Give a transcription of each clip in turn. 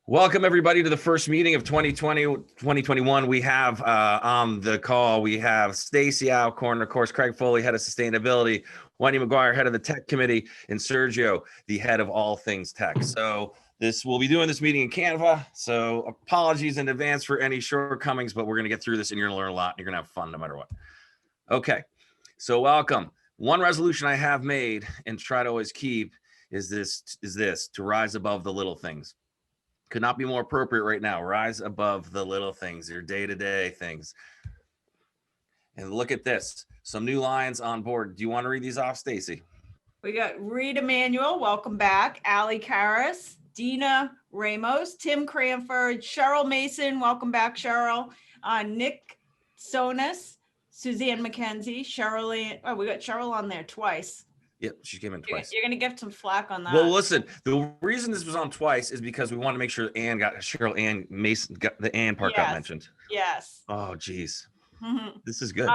Welcome everybody to the first meeting of 2021. We have on the call, we have Stacy Alcorn, of course, Craig Foley, head of sustainability, Wendy McGuire, head of the tech committee, and Sergio, the head of all things tech. So we'll be doing this meeting in Canva. So apologies in advance for any shortcomings, but we're going to get through this and you're going to learn a lot. And you're going to have fun no matter what. Okay, so welcome. One resolution I have made and try to always keep is this, to rise above the little things. Could not be more appropriate right now. Rise above the little things, your day-to-day things. And look at this. Some new lines on board. Do you want to read these off, Stacy? We got Rita Manuel, welcome back. Ali Karras, Dina Ramos, Tim Cranford, Cheryl Mason, welcome back, Cheryl. Nick Sonas, Suzanne McKenzie, Cheryl. Oh, we got Cheryl on there twice. Yep, she came in twice. You're going to get some flack on that. Well, listen, the reason this was on twice is because we want to make sure Cheryl Ann Mason got the Ann part got mentioned. Yes. Oh, geez. This is good.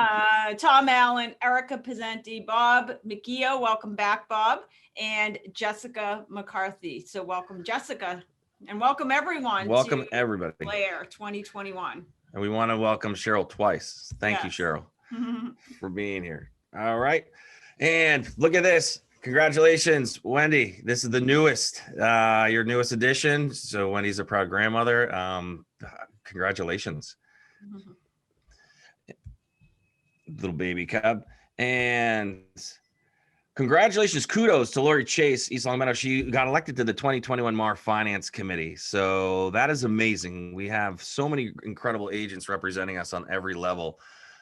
Tom Allen, Erica Pizzenti, Bob McGeo, welcome back, Bob, and Jessica McCarthy. So welcome, Jessica, and welcome everyone. Welcome everybody. LAER 2021. And we want to welcome Cheryl twice. Thank you, Cheryl, for being here. All right. And look at this. Congratulations, Wendy. This is the newest, your newest addition. So Wendy's a proud grandmother. Congratulations. Little baby cub. And congratulations, kudos to Lori Chase, East Long Meadow. She got elected to the 2021 MAR Finance Committee. So that is amazing. We have so many incredible agents representing us on every level.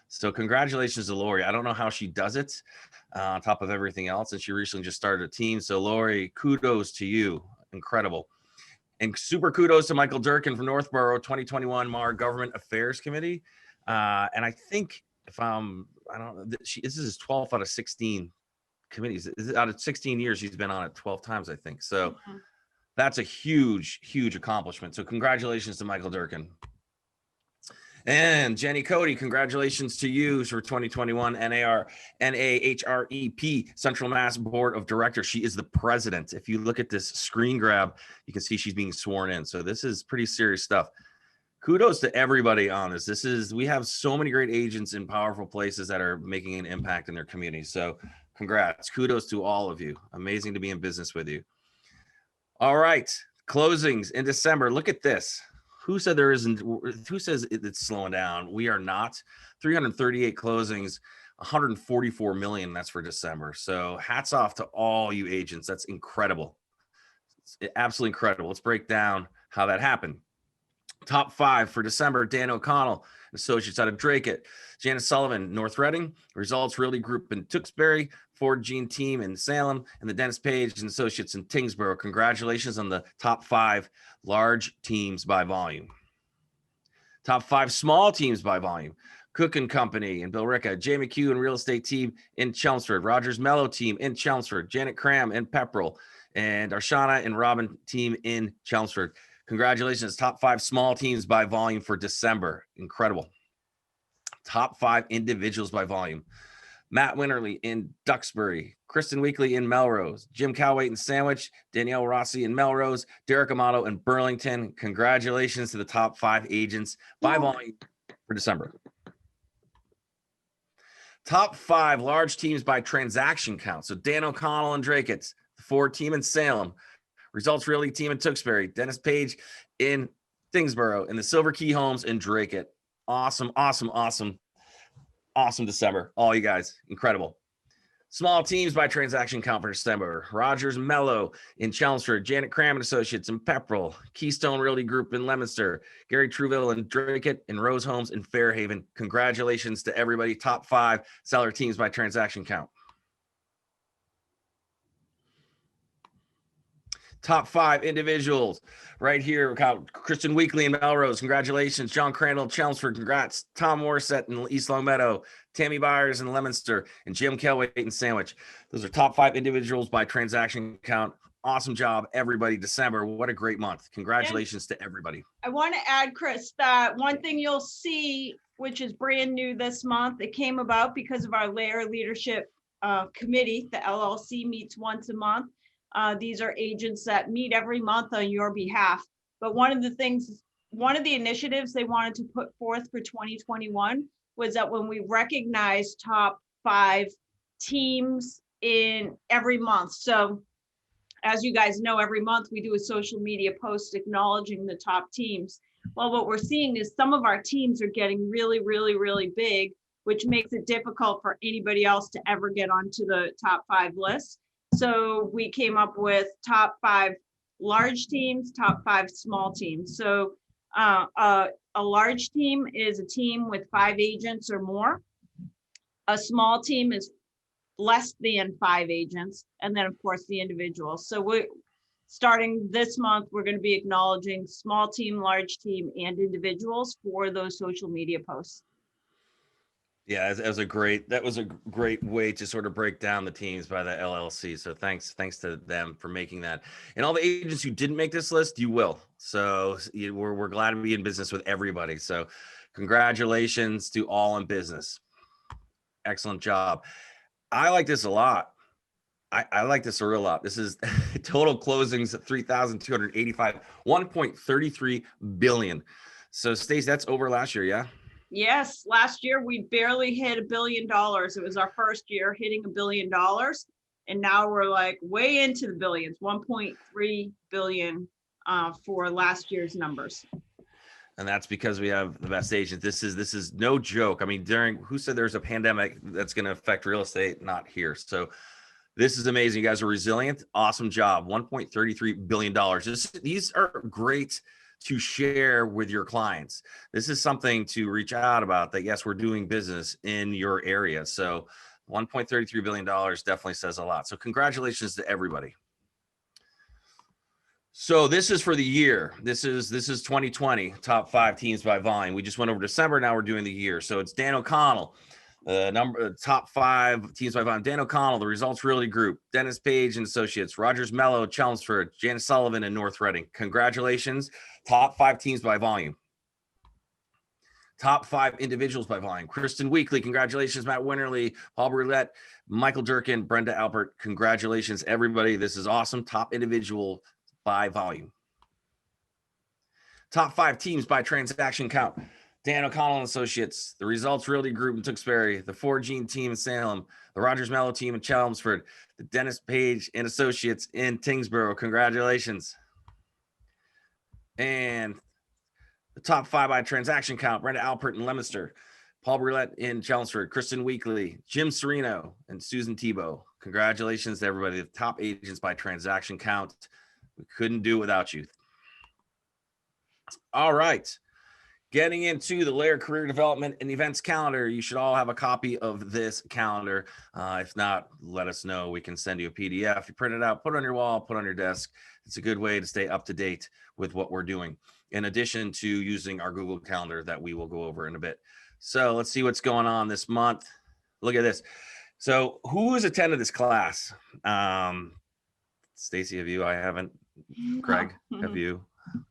So congratulations to Lori. I don't know how she does it on top of everything else. And she recently just started a team. So Lori, kudos to you. Incredible. And super kudos to Michael Durkin from Northborough 2021 MAR Government Affairs Committee. And I think if I don't know, this is his 12th out of 16 committees. Out of 16 years, he's been on it 12 times, I think. So that's a huge, huge accomplishment. So congratulations to Michael Durkin. And Jenny Cody, congratulations to you for 2021 NAHREP Central Mass Board of Directors. She is the president. If you look at this screen grab, you can see she's being sworn in. So this is pretty serious stuff. Kudos to everybody on this. We have so many great agents in powerful places that are making an impact in their community. So congrats, kudos to all of you. Amazing to be in business with you. All right, closings in December. Look at this. Who said there isn't? Who says it's slowing down? We are not. 338 closings, 144 million. That's for December. So hats off to all you agents. That's incredible. It's absolutely incredible. Let's break down how that happened. Top 5 for December: Dan O'Connell, associates out of Dracut; Janice Sullivan, North Reading; Results Realty Group in Tewksbury; Ford Gene Team in Salem; and the Dennis Page and Associates in Tingsboro. Congratulations on the top 5 large teams by volume. Top 5 small teams by volume: Cook and Company and Billerica; Jay McHugh and Real Estate Team in Chelmsford; Rogers Mello Team in Chelmsford; Janet Cram in Pepperell; and Arshana and Robin Team in Chelmsford. Congratulations, top 5 small teams by volume for December. Incredible. Top 5 individuals by volume: Matt Winterly in Duxbury; Kristen Weekly in Melrose; Jim Cowwait in Sandwich; Danielle Rossi in Melrose; Derek Amato in Burlington. Congratulations to the top 5 agents by volume for December. Top 5 large teams by transaction count. So Dan O'Connell and Dracut, the Ford Team in Salem; Results Realty Team in Tewksbury; Dennis Page in Thingsboro; and the Silver Key Homes in Dracut. Awesome, awesome, awesome, awesome December. All you guys, incredible. Small teams by transaction count for December: Rogers Mello in Chelmsford; Janet Cram and Associates in Pepperell; Keystone Realty Group in Leominster; Gary Truville in Dracut; and Rose Homes in Fairhaven. Congratulations to everybody. Top 5 seller teams by transaction count. Top 5 individuals right here. We got Kristen Weekly in Melrose. Congratulations. John Crandall in Chelmsford. Congrats. Tom Morissette in East Long Meadow. Tammy Byers in Leominster. And Jim Kelway in Sandwich. Those are top 5 individuals by transaction count. Awesome job, everybody. December. What a great month. Congratulations to everybody. I want to add, Chris, that one thing you'll see, which is brand new this month, it came about because of our LAER Leadership Committee. The LLC meets once a month. These are agents that meet every month on your behalf. But one of the initiatives they wanted to put forth for 2021 was that when we recognize top 5 teams in every month. So as you guys know, every month we do a social media post acknowledging the top teams. Well, what we're seeing is some of our teams are getting really, really, really big, which makes it difficult for anybody else to ever get onto the top 5 list. So we came up with top 5 large teams, top 5 small teams. So a large team is a team with 5 agents or more. A small team is less than 5 agents, and then of course the individuals. So we, starting this month, we're going to be acknowledging small team, large team, and individuals for those social media posts. Yeah, that was a great way to sort of break down the teams by the LLC. So thanks to them for making that. And all the agents who didn't make this list, you will. So we're glad to be in business with everybody. So congratulations to all in business. Excellent job. I like this a lot. I like this a real lot. This is total closings at 3,285, 1.33 billion. So Stacey, that's over last year, yeah? Yes, last year we barely hit $1 billion. It was our first year hitting $1 billion. And now we're like way into the billions, 1.3 billion for last year's numbers. And that's because we have the best agents. This is no joke. I mean, who said there's a pandemic that's going to affect real estate? Not here. So this is amazing. You guys are resilient. Awesome job. $1.33 billion. These are great to share with your clients. This is something to reach out about, that yes, we're doing business in your area. So $1.33 billion definitely says a lot. So congratulations to everybody. So this is for the year. This is 2020, top 5 teams by volume. We just went over December. Now we're doing the year. So it's Dan O'Connell, top 5 teams by volume. Dan O'Connell, the Results Realty Group, Dennis Page and Associates, Rogers Mello, Chelmsford, Janice Sullivan, and North Reading. Congratulations. Top 5 teams by volume. Top 5 individuals by volume. Kristen Weekly, congratulations. Matt Winterly, Paul Brulette, Michael Durkin, Brenda Alpert. Congratulations, everybody. This is awesome. Top individual by volume. Top 5 teams by transaction count. Dan O'Connell and Associates, the Results Realty Group in Tewksbury, the 4Gene team in Salem, the Rogers Mello team in Chelmsford, the Dennis Page and Associates in Tingsboro. Congratulations. And the top 5 by transaction count, Brenda Alpert in Leominster, Paul Brulette in Chelmsford, Kristen Weekly, Jim Serino, and Susan Tebow. Congratulations to everybody. The top agents by transaction count. We couldn't do it without you. All right. Getting into the LAER Career Development and Events Calendar. You should all have a copy of this calendar. If not, let us know. We can send you a PDF. You print it out, put it on your wall, put it on your desk. It's a good way to stay up to date with what we're doing, in addition to using our Google Calendar that we will go over in a bit. So let's see what's going on this month. Look at this. So who has attended this class? Stacey, have you? I haven't. Craig, have you?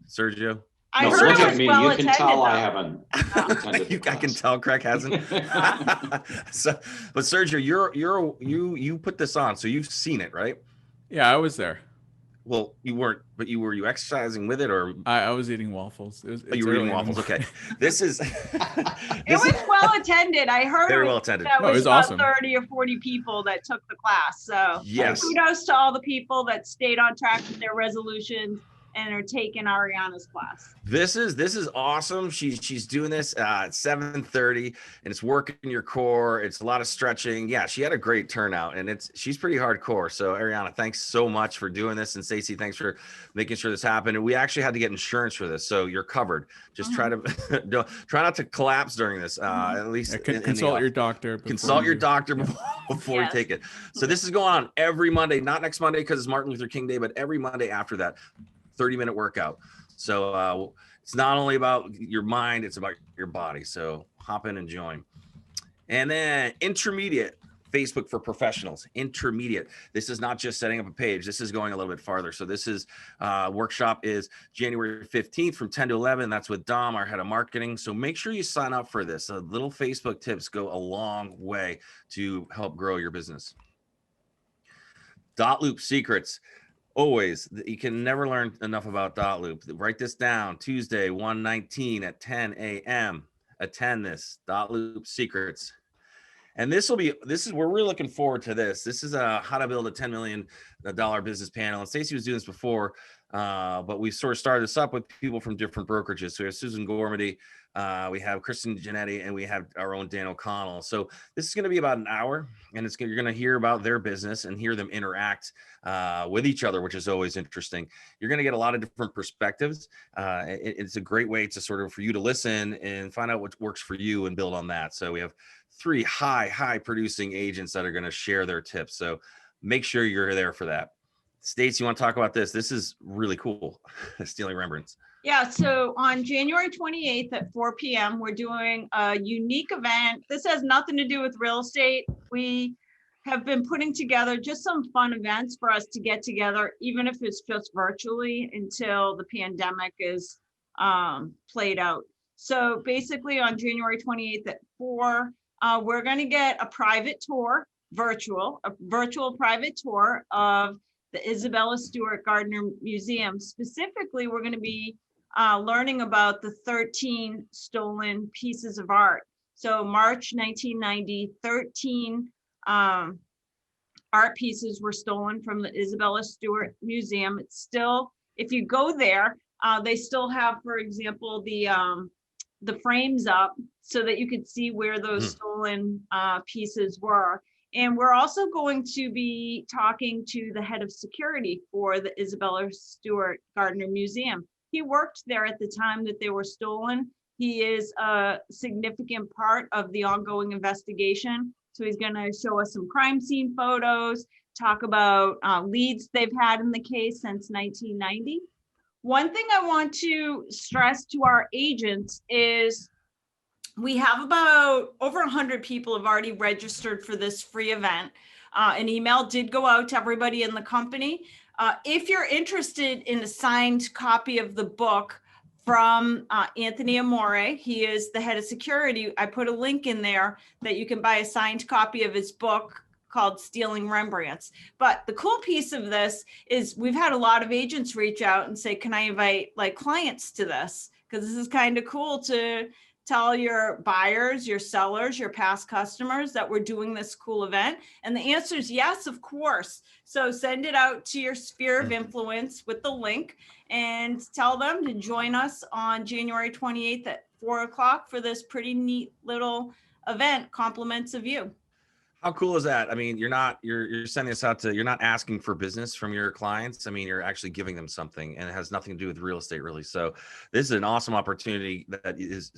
Sergio? I No, heard look it at was me. well You can attended, tell I though. haven't attended the I can class. tell Craig hasn't. So, but Sergio, you put this on, so you've seen it, right? Yeah, I was there. Well, you weren't, but were you exercising with it, or I was eating waffles. you were eating waffles? Okay, this is It was well attended. I heard very it well was, attended. that No, it was was about awesome. 30 or 40 people that took the class. So Yes. kudos to all the people that stayed on track with their resolutions and are taking Ariana's class. This is awesome. She's doing this at 7:30, and it's working your core. It's a lot of stretching. Yeah, she had a great turnout, and she's pretty hardcore. So Ariana, thanks so much for doing this, and Stacey, thanks for making sure this happened. And we actually had to get insurance for this, so you're covered. Just try not to collapse during this. At least Consult your doctor. Consult your doctor before Yes. you take it. So this is going on every Monday, not next Monday because it's Martin Luther King Day, but every Monday after that. 30-minute workout. So it's not only about your mind, it's about your body. So hop in and join. And then intermediate, Facebook for professionals. Intermediate. This is not just setting up a page. This is going a little bit farther. So this is workshop is January 15th from 10 to 11. That's with Dom, our head of marketing. So make sure you sign up for this. Little Facebook tips go a long way to help grow your business. Dot Loop Secrets. Always, you can never learn enough about dot loop. Write this down. Tuesday, 1/19 at 10 a.m. Attend this dot loop secrets. And this is we're really looking forward to this. This is a how to build a $10 million business panel. And Stacey was doing this before, but we sort of started this up with people from different brokerages. So we have Susan Gormady, we have Kristen Genetti, and we have our own Dan O'Connell. So this is going to be about an hour, and you're going to hear about their business and hear them interact with each other, which is always interesting. You're going to get a lot of different perspectives. It's a great way to sort of for you to listen and find out what works for you and build on that. So we have 3 high producing agents that are going to share their tips. So make sure you're there for that. Stace, you want to talk about this? This is really cool. Stealing Rembrandts. Yeah, so on January 28th at 4 p.m., we're doing a unique event. This has nothing to do with real estate. We have been putting together just some fun events for us to get together, even if it's just virtually until the pandemic is played out. So basically on January 28th at 4, we're going to get a private tour, a virtual private tour of the Isabella Stewart Gardner Museum. Specifically, we're going to be learning about the 13 stolen pieces of art. So March 1990, 13 art pieces were stolen from the Isabella Stewart Museum. It's still, if you go there, they still have, for example, the frames up so that you could see where those stolen pieces were. And we're also going to be talking to the head of security for the Isabella Stewart Gardner Museum. He worked there at the time that they were stolen. He is a significant part of the ongoing investigation. So he's going to show us some crime scene photos, talk about leads they've had in the case since 1990. One thing I want to stress to our agents is we have about over 100 people have already registered for this free event. An email did go out to everybody in the company. If you're interested in a signed copy of the book from Anthony Amore, he is the head of security. I put a link in there that you can buy a signed copy of his book called Stealing Rembrandts. But the cool piece of this is we've had a lot of agents reach out and say, can I invite like clients to this? Because this is kind of cool to tell your buyers, your sellers, your past customers that we're doing this cool event. And the answer is yes, of course. So send it out to your sphere of influence with the link and tell them to join us on January 28th at 4 o'clock for this pretty neat little event, Compliments of You. How cool is that? I mean, you're sending this out to, you're not asking for business from your clients. I mean, you're actually giving them something, and it has nothing to do with real estate really. So this is an awesome opportunity that is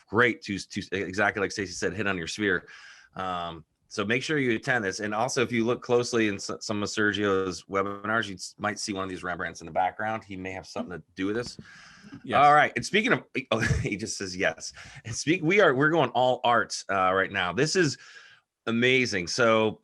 great to exactly like Stacey said, hit on your sphere. So make sure you attend this. And also if you look closely in some of Sergio's webinars, you might see one of these Rembrandts in the background. He may have something to do with this. Yes. All right. And speaking of, he just says yes. And we're going all arts right now. This is amazing. So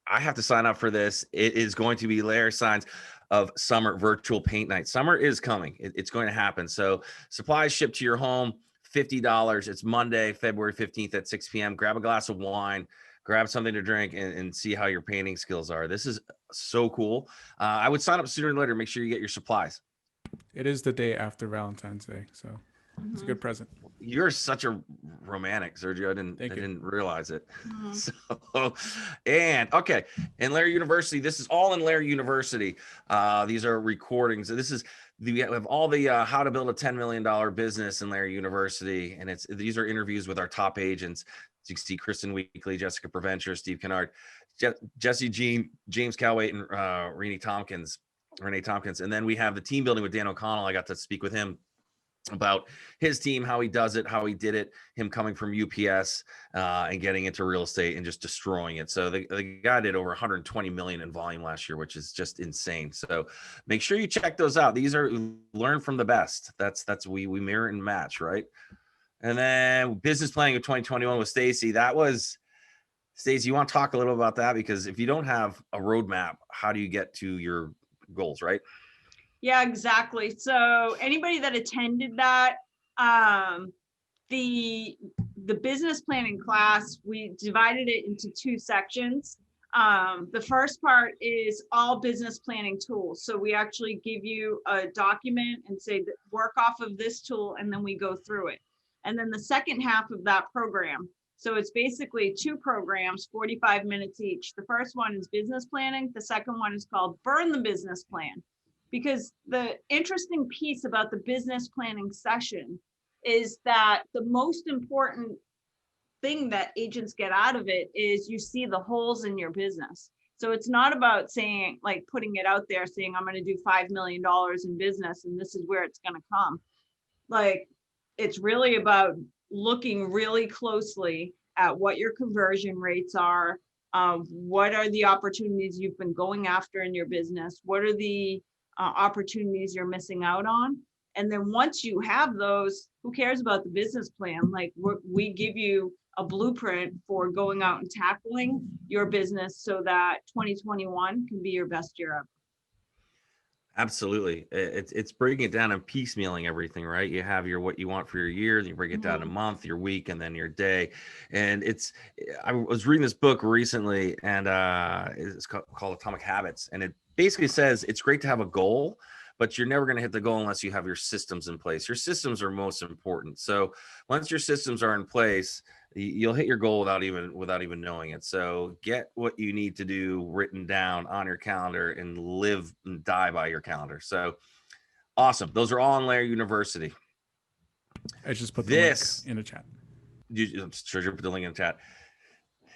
I have to sign up for this. It is going to be LAER Signs of Summer Virtual Paint Night. Summer is coming. It's going to happen. So supplies shipped to your home, $50. It's Monday, February 15th at 6 p.m. Grab a glass of wine, grab something to drink, and see how your painting skills are. This is so cool. I would sign up sooner than later. Make sure you get your supplies. It is the day after Valentine's Day, so it's a good present. You're such a romantic, Sergio. I didn't realize it. Mm-hmm. So, and okay, in LAER University, this is all in LAER University. These are recordings. We have all the how to build a $10 million business in LAER University, and these are interviews with our top agents. So you can see Kristen Weekly, Jessica Preventure, Steve Kennard, Jesse Jean, James Calwait, and Renee Tompkins. And then we have the team building with Dan O'Connell. I got to speak with him about his team, how he does it, how he did it, him coming from UPS and getting into real estate and just destroying it. So the guy did over 120 million in volume last year, which is just insane. So make sure you check those out. These are learn from the best. That's we mirror and match, right? And then business planning of 2021 with Stacey. Stacey, you want to talk a little about that? Because if you don't have a roadmap, how do you get to your goals, right? Yeah, exactly. So anybody that attended that, the business planning class, we divided it into 2 sections. The first part is all business planning tools. So we actually give you a document and say that work off of this tool, and then we go through it. And then the second half of that program, so it's basically 2 programs, 45 minutes each. The first one is business planning. The second one is called Burn the Business Plan. Because the interesting piece about the business planning session is that the most important thing that agents get out of it is you see the holes in your business. So it's not about saying, like, putting it out there saying, I'm going to do $5 million in business and this is where it's going to come. Like, it's really about looking really closely at what your conversion rates are. What are the opportunities you've been going after in your business? What are the opportunities you're missing out on? And then once you have those, who cares about the business plan? Like, we give you a blueprint for going out and tackling your business so that 2021 can be your best year ever. Absolutely. It's breaking it down and piecemealing everything, right? You have your what you want for your year, then you break it down a month, your week, and then your day. And I was reading this book recently, and it's called Atomic Habits. And it basically says it's great to have a goal, but you're never going to hit the goal unless you have your systems in place. Your systems are most important. So once your systems are in place, you'll hit your goal without even knowing it. So get what you need to do written down on your calendar and live and die by your calendar. So awesome. Those are all on LAER University. I just put the link in the chat. I'm sure you put the link in the chat.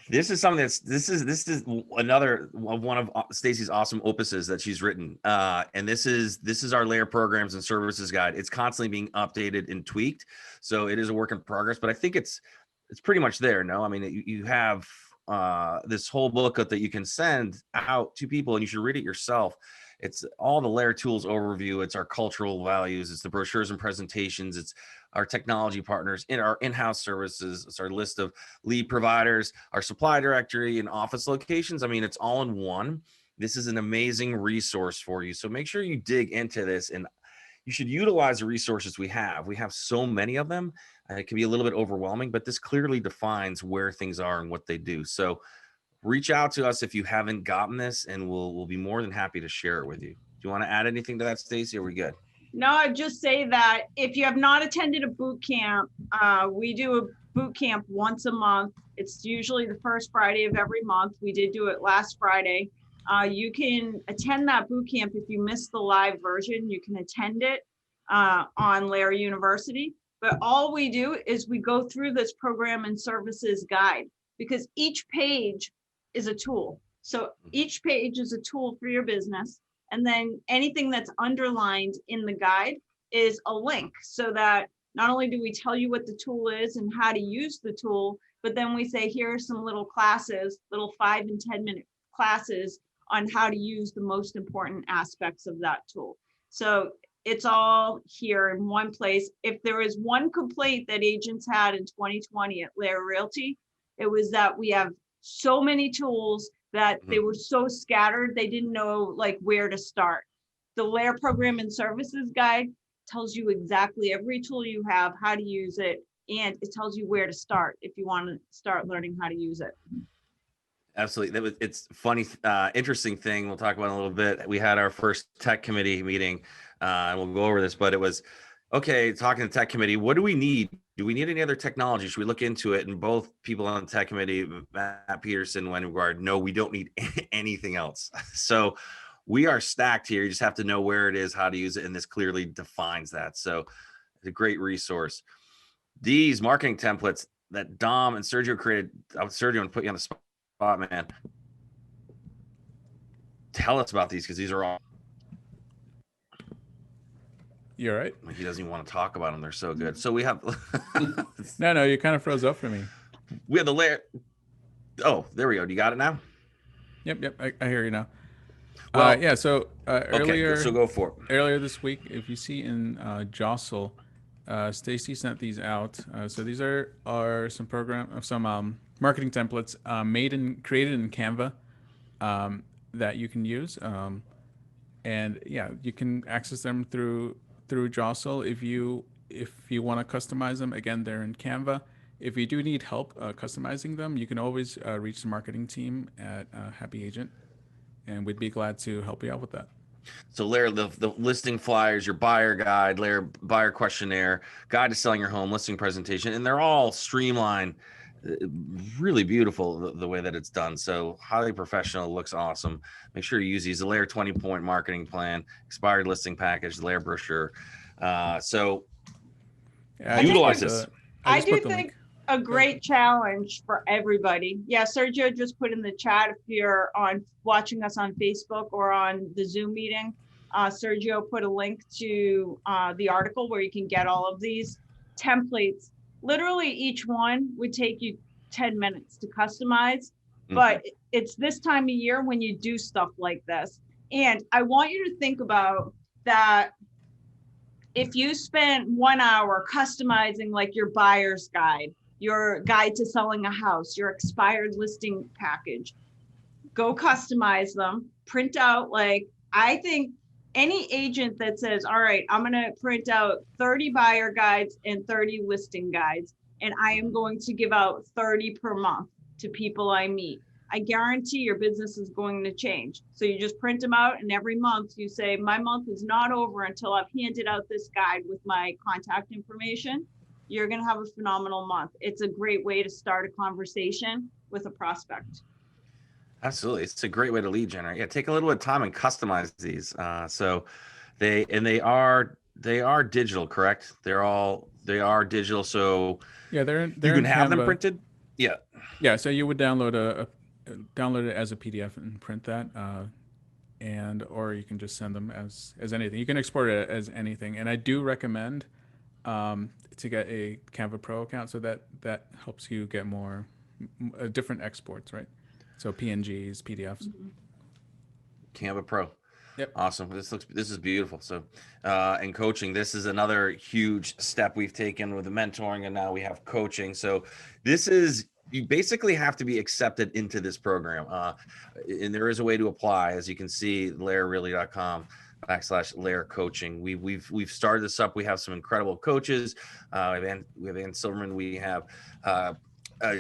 This is something this is another one of Stacy's awesome opuses that she's written. And this is our LAER programs and services guide. It's constantly being updated and tweaked. So it is a work in progress, but I think it's pretty much there. No, I mean, you have this whole book that you can send out to people and you should read it yourself. It's all the LAER tools overview. It's our cultural values. It's the brochures and presentations. It's our technology partners, in our in-house services. It's our list of lead providers, our supply directory and office locations. I mean, it's all in one. This is an amazing resource for you. So make sure you dig into this, and you should utilize the resources we have. We have so many of them. It can be a little bit overwhelming, but this clearly defines where things are and what they do. So reach out to us if you haven't gotten this, and we'll be more than happy to share it with you. Do you want to add anything to that, Stacy? Are we good? No, I'd just say that if you have not attended a boot camp, we do a boot camp once a month. It's usually the first Friday of every month. We did do it last Friday. You can attend that boot camp. If you missed the live version, you can attend it on LAER University. But all we do is we go through this program and services guide, because each page is a tool. So each page is a tool for your business. And then anything that's underlined in the guide is a link, so that not only do we tell you what the tool is and how to use the tool, but then we say, here are some little classes, little 5 and 10 minute classes on how to use the most important aspects of that tool. So it's all here in one place. If there is one complaint that agents had in 2020 at LAER Realty, it was that we have so many tools that they were so scattered, they didn't know like where to start. The LAER program and services guide tells you exactly every tool you have, how to use it, and it tells you where to start if you want to start learning how to use it. Absolutely. It's funny, interesting thing. We'll talk about in a little bit. We had our first tech committee meeting, and we'll go over this, but it was, okay, talking to the tech committee, what do we need? Do we need any other technology? Should we look into it? And both people on the tech committee, Matt Peterson, Wenguard, no, we don't need anything else. So we are stacked here. You just have to know where it is, how to use it. And this clearly defines that. So it's a great resource. These marketing templates that Dom and Sergio created, Sergio, and put you on the spot, man. Tell us about these, because these are all. You're right. He doesn't even want to talk about them. They're so good. So we have. No, you kind of froze up for me. We have the LAER. Oh, there we go. Do you got it now? Yep. I hear you now. Well, yeah. So earlier, okay, so go for it. Earlier this week, if you see in Jostle, Stacy sent these out. So these are some marketing templates created in Canva that you can use. And yeah, you can access them through Jostle. If you want to customize them, again, they're in Canva. if you do need help customizing them, you can always reach the marketing team at Happy Agent, and we'd be glad to help you out with that. So LAER, the listing flyers, your buyer guide, LAER buyer questionnaire, guide to selling your home, listing presentation, and they're all streamlined, really beautiful the way that it's done. So highly professional, looks awesome. Make sure you use these. The LAER 20-point marketing plan, expired listing package, the LAER brochure. So Yeah, utilize this. I just do put the think link. a great challenge for everybody. Yeah, Sergio just put in the chat if you're watching us on Facebook or on the Zoom meeting. Sergio put a link to the article where you can get all of these templates. Literally each one would take you 10 minutes to customize, but it's this time of year when you do stuff like this. And I want you to think about that. If you spent 1 hour customizing like your buyer's guide, your guide to selling a house, your expired listing package, go customize them, print out, like, I think any agent that says, all right, I'm going to print out 30 buyer guides and 30 listing guides, and I am going to give out 30 per month to people I meet, I guarantee your business is going to change. So you just print them out, and every month you say, my month is not over until I've handed out this guide with my contact information. You're going to have a phenomenal month. It's a great way to start a conversation with a prospect. Absolutely. It's a great way to lead generate. Yeah, take a little bit of time and customize these. So they are digital, correct? They are digital. So Yeah, they're you can in have them Canva. printed. Yeah. Yeah, so you would download download it as a PDF and print that, or you can just send them as anything. You can export it as anything, and I do recommend to get a Canva Pro account, so that helps you get more different exports, right? So PNGs, PDFs. Canva Pro. Yep. Awesome. This is beautiful. So, and coaching, this is another huge step we've taken with the mentoring, and now we have coaching. So you basically have to be accepted into this program. And there is a way to apply, as you can see, laerrealty.com/LAER coaching. We've started this up. We have some incredible coaches. We have Ann Silverman. We have,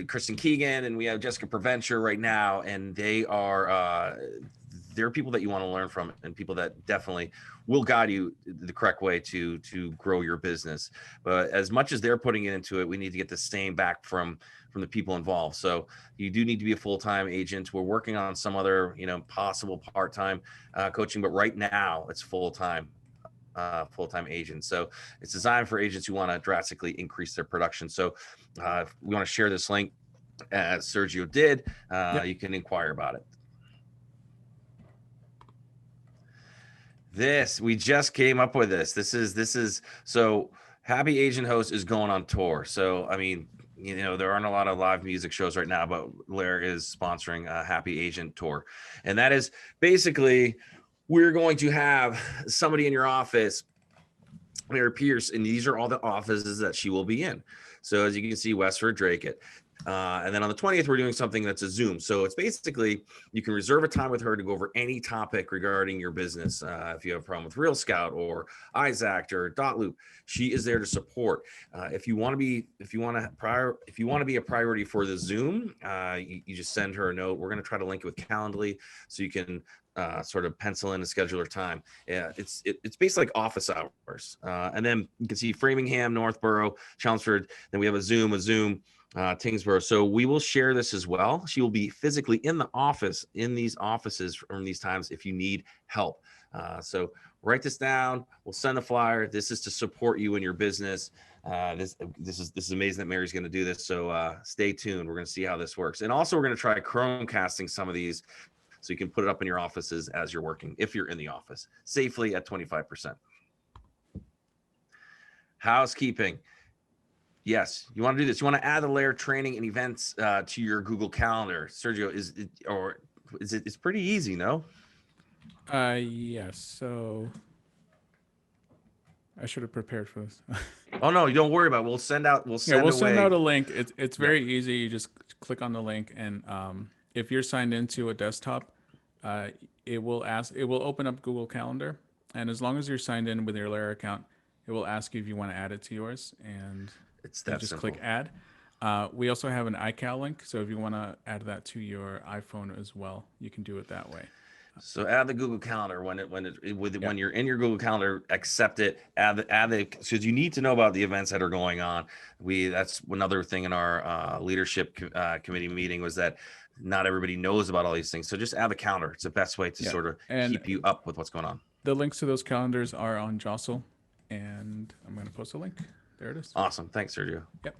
Kristen Keegan, and we have Jessica Preventure right now, and they're people that you want to learn from, and people that definitely will guide you the correct way to grow your business. But as much as they're putting it into it, we need to get the same back from the people involved. So you do need to be a full-time agent. We're working on some other, possible part-time coaching, but right now it's full-time agents. So it's designed for agents who want to drastically increase their production. So we want to share this link, as Sergio did. Yep. You can inquire about it. We just came up with this. This is so Happy Agent Host is going on tour. So, I mean, there aren't a lot of live music shows right now, but LAER is sponsoring a Happy Agent tour. And that is basically, we're going to have somebody in your office, LAER Pierce, and these are all the offices that she will be in. So as you can see, Westford, Drake. And then on the 20th, we're doing something that's a Zoom. So it's basically, you can reserve a time with her to go over any topic regarding your business. If you have a problem with Real Scout or Isaac or Dotloop, she is there to support. If you want to be a priority for the Zoom, you just send her a note. We're going to try to link it with Calendly so you can sort of pencil in a scheduler time. Yeah, it's basically like office hours. And then you can see Framingham, Northborough, Chelmsford. Then we have a Zoom, Tingsboro. So we will share this as well. She will be physically in the office, in these offices from these times if you need help. So write this down. We'll send a flyer. This is to support you in your business. This is amazing that Mary's going to do this. So stay tuned. We're going to see how this works. And also we're going to try Chromecasting some of these so you can put it up in your offices as you're working, if you're in the office, safely at 25%. Housekeeping. Yes, you want to do this. You want to add the LAER training and events to your Google Calendar. Sergio, it's pretty easy, no? Yes. So I should have prepared for this. Oh no, you don't worry about it. We'll send out a link. It's very easy. You just click on the link, and if you're signed into a desktop, it will open up Google Calendar, and as long as you're signed in with your LAER account, it will ask you if you want to add it to yours, and it's that just simple. click add. We also have an iCal link, so if you want to add that to your iPhone as well, you can do it that way. So add the Google Calendar when you're in your Google Calendar, accept it. Add the because you need to know about the events that are going on. That's another thing in our leadership committee meeting was that not everybody knows about all these things. So just add the calendar. It's the best way to sort of keep you up with what's going on. The links to those calendars are on Jostle, and I'm going to post a link. There it is. Awesome. Thanks, Sergio. Yep.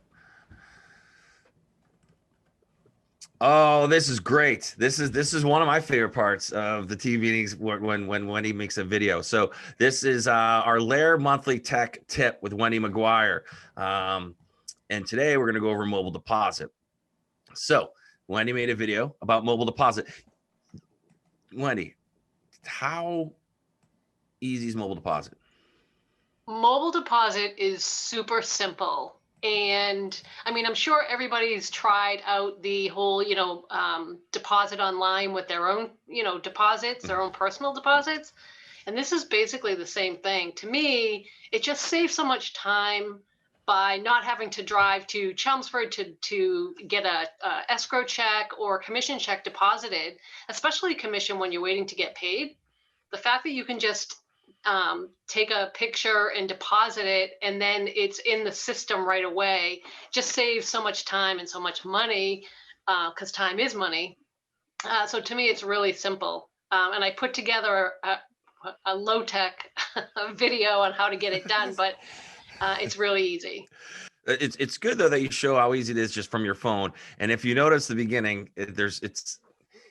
Oh, this is great. This is one of my favorite parts of the team meetings when Wendy makes a video. So this is our LAER monthly tech tip with Wendy McGuire. And today we're going to go over mobile deposit. So Wendy made a video about mobile deposit. Wendy, how easy is mobile deposit? Mobile deposit is super simple. And I mean, I'm sure everybody's tried out the whole, deposit online with their own, deposits, their own personal deposits. And this is basically the same thing. To me, it just saves so much time by not having to drive to Chelmsford to get a escrow check or commission check deposited, especially commission when you're waiting to get paid. The fact that you can just take a picture and deposit it, and then it's in the system right away, just saves so much time and so much money, because time is money. So to me, it's really simple. And I put together a low-tech video on how to get it done, but it's really easy. It's good though that you show how easy it is just from your phone. And if you notice the beginning, it's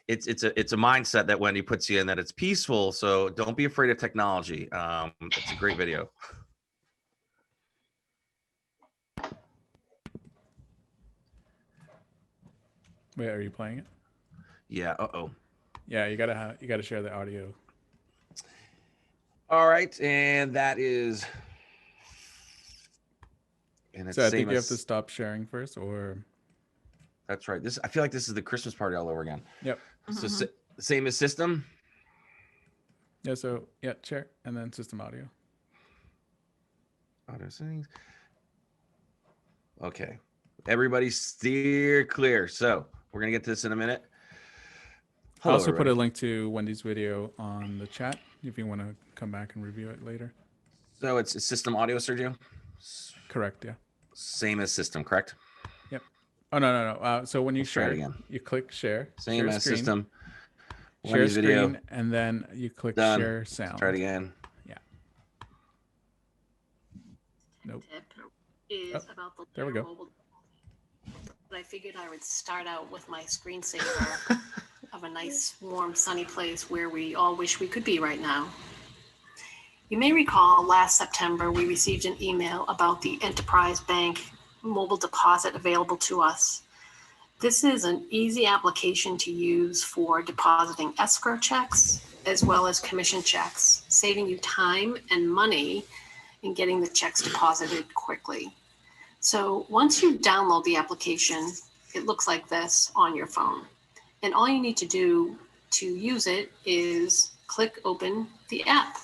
a mindset that Wendy puts you in, that it's peaceful. So don't be afraid of technology. It's a great video. Wait, are you playing it? Yeah. Uh-oh. Yeah, you gotta share the audio. All right, and that is. And it's So I think you have to stop sharing first, or. That's right. I feel like this is the Christmas party all over again. Yep. So same as system. Yeah. So share and then system audio. Audio settings. Okay. Everybody steer clear. So we're gonna get to this in a minute. I'll also put a link to Wendy's video on the chat if you want to come back and review it later. So it's system audio, Sergio? Correct. Yeah. Same as system, correct? Yep. Oh no. So when you share it again, you click share. Same as screen, system. Share screen, video, and then you click done. Share sound. Let's try it again. Yeah. Nope. Is about the there we go. Mobile. But I figured I would start out with my screensaver of a nice, warm, sunny place where we all wish we could be right now. You may recall last September, we received an email about the Enterprise Bank mobile deposit available to us. This is an easy application to use for depositing escrow checks as well as commission checks, saving you time and money in getting the checks deposited quickly. So once you download the application, it looks like this on your phone. And all you need to do to use it is click open the app.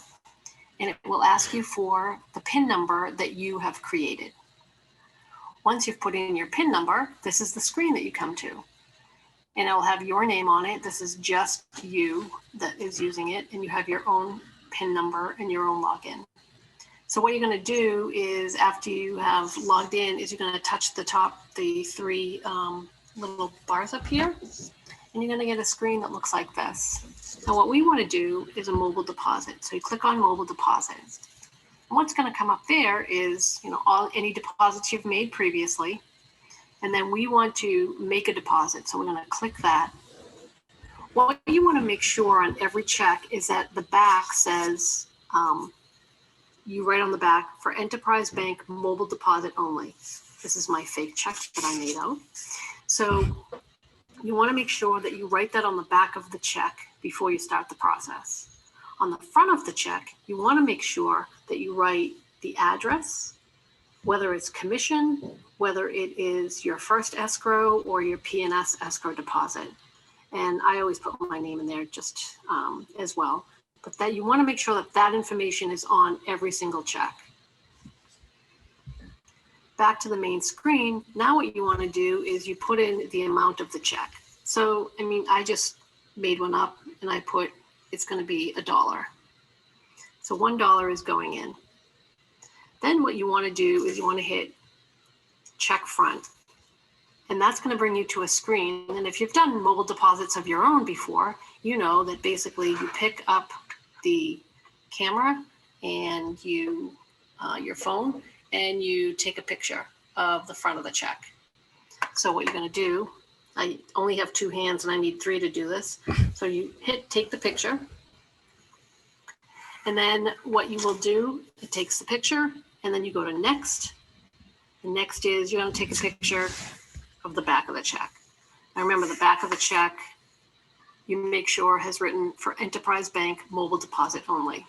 And it will ask you for the PIN number that you have created. Once you've put in your PIN number, this is the screen that you come to. And it'll have your name on it. This is just you that is using it. And you have your own PIN number and your own login. So what you're going to do is, after you have logged in, is you're going to touch the three little bars up here. And you're going to get a screen that looks like this. Now what we want to do is a mobile deposit. So you click on mobile deposit. And what's going to come up there is, any deposits you've made previously. And then we want to make a deposit. So we're going to click that. What you want to make sure on every check is that the back says, you write on the back, for Enterprise Bank mobile deposit only. This is my fake check that I made out. So you want to make sure that you write that on the back of the check before you start the process. On the front of the check, you want to make sure that you write the address, whether it's commission, whether it is your first escrow or your P&S escrow deposit. And I always put my name in there just as well. But that you want to make sure that that information is on every single check. back to the main screen, now what you want to do is you put in the amount of the check. So, I mean, I just made one up and I put, it's going to be $1. So $1 is going in. Then what you want to do is you want to hit check front. And that's going to bring you to a screen. And if you've done mobile deposits of your own before, you know that basically you pick up the camera and you your phone and you take a picture of the front of the check. So what you're going to do, I only have 2 hands and I need 3 to do this. So you take the picture. And then what you will do, it takes the picture and then you go to next. The next is you're going to take a picture of the back of the check. Now remember, the back of the check, you make sure has written for Enterprise Bank mobile deposit only.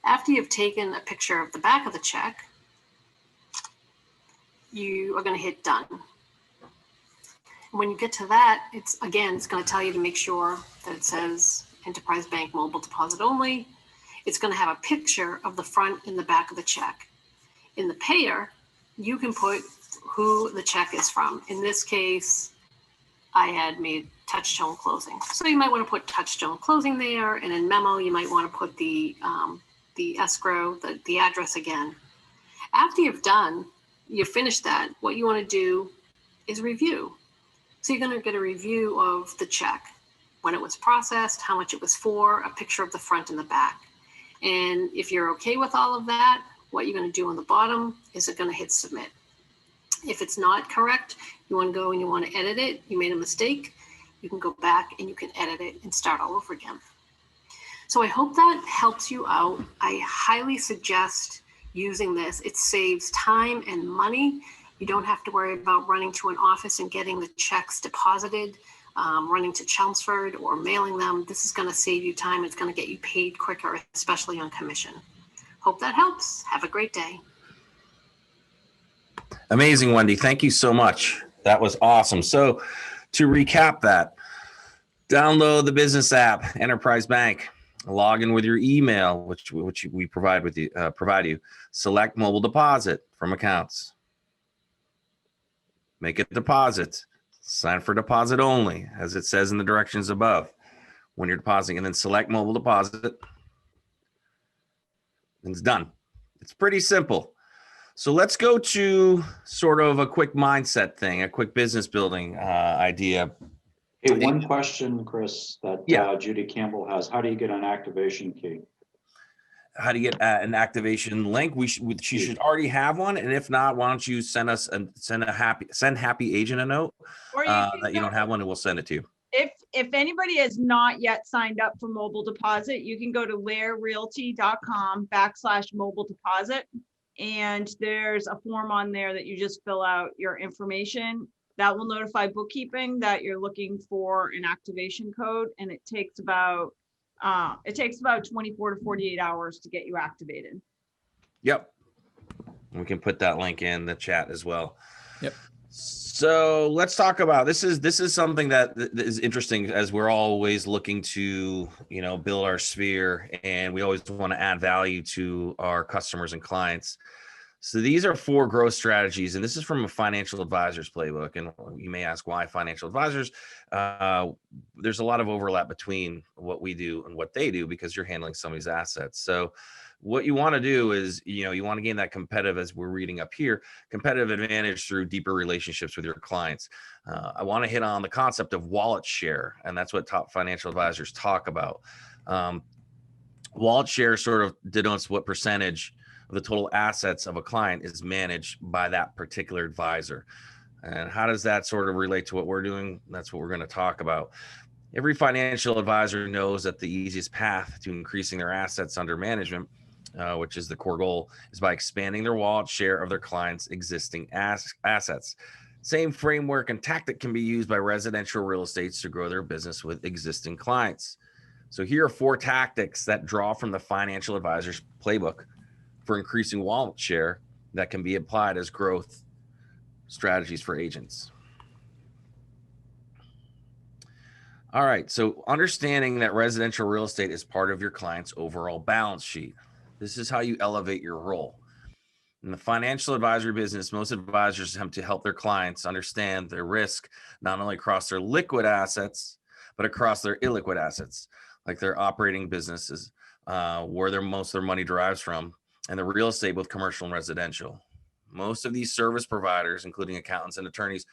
After you've taken a picture of the back of the check, you are going to hit done. When you get to that, it's going to tell you to make sure that it says Enterprise Bank mobile deposit only. It's going to have a picture of the front and the back of the check. In the payer, you can put who the check is from. In this case, I had made Touchstone Closing. So you might want to put Touchstone Closing there, and in memo, you might want to put the escrow, the address again. After you've finished that, what you want to do is review. So you're going to get a review of the check, when it was processed, how much it was for, a picture of the front and the back. And if you're okay with all of that, what you're going to do on the bottom is you're going to hit submit. If it's not correct, you want to go and you want to edit it, you made a mistake, you can go back and you can edit it and start all over again. So I hope that helps you out. I highly suggest using this. It saves time and money. You don't have to worry about running to an office and getting the checks deposited, running to Chelmsford or mailing them. This is going to save you time. It's going to get you paid quicker, especially on commission. Hope that helps. Have a great day. Amazing, Wendy. Thank you so much. That was awesome. So to recap that, download the business app, Enterprise Bank, log in with your email, which we provide you, select mobile deposit from accounts, make a deposit, sign for deposit only, as it says in the directions above when you're depositing, and then select mobile deposit, and it's done. It's pretty simple. So let's go to sort of a quick mindset thing, a quick business building idea. Hey, one question, Chris, that Judy Campbell has. How do you get an activation key? How do you get an activation link? She should already have one, and if not, why don't you send Happy Agent a note Or that you don't have one, and we'll send it to you. If anybody has not yet signed up for mobile deposit, you can go to laerrealty.com/mobile deposit. And there's a form on there that you just fill out your information. That will notify bookkeeping that you're looking for an activation code, and it takes about 24 to 48 hours to get you activated. Yep. We can put that link in the chat as well. Yep. So let's talk about this is something that is interesting, as we're always looking to, build our sphere, and we always want to add value to our customers and clients. So these are 4 growth strategies, and this is from a financial advisor's playbook. And you may ask, why financial advisors? There's a lot of overlap between what we do and what they do, because you're handling somebody's assets. So what you want to do is, you want to gain that competitive, as we're reading up here, competitive advantage through deeper relationships with your clients. I want to hit on the concept of wallet share, and that's what top financial advisors talk about. Wallet share sort of denotes what percentage of the total assets of a client is managed by that particular advisor. And how does that sort of relate to what we're doing? That's what we're going to talk about. Every financial advisor knows that the easiest path to increasing their assets under management, which is the core goal, is by expanding their wallet share of their clients' existing assets. Same framework and tactic can be used by residential real estates to grow their business with existing clients. So here are 4 tactics that draw from the financial advisor's playbook for increasing wallet share that can be applied as growth strategies for agents. All right, so understanding that residential real estate is part of your client's overall balance sheet. This is how you elevate your role. In the financial advisory business, most advisors attempt to help their clients understand their risk, not only across their liquid assets, but across their illiquid assets, like their operating businesses, where most of their money derives from, and the real estate, both commercial and residential. Most of these service providers, including accountants and attorneys,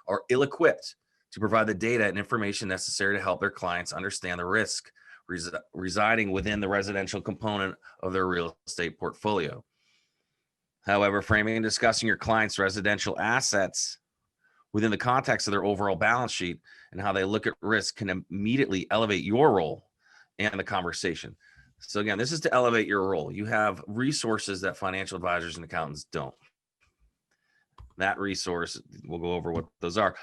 are ill-equipped to provide the data and information necessary to help their clients understand the risk residing within the residential component of their real estate portfolio. However, framing and discussing your client's residential assets within the context of their overall balance sheet and how they look at risk can immediately elevate your role and the conversation. So again, this is to elevate your role. You have resources that financial advisors and accountants don't. That resource, we'll go over what those are.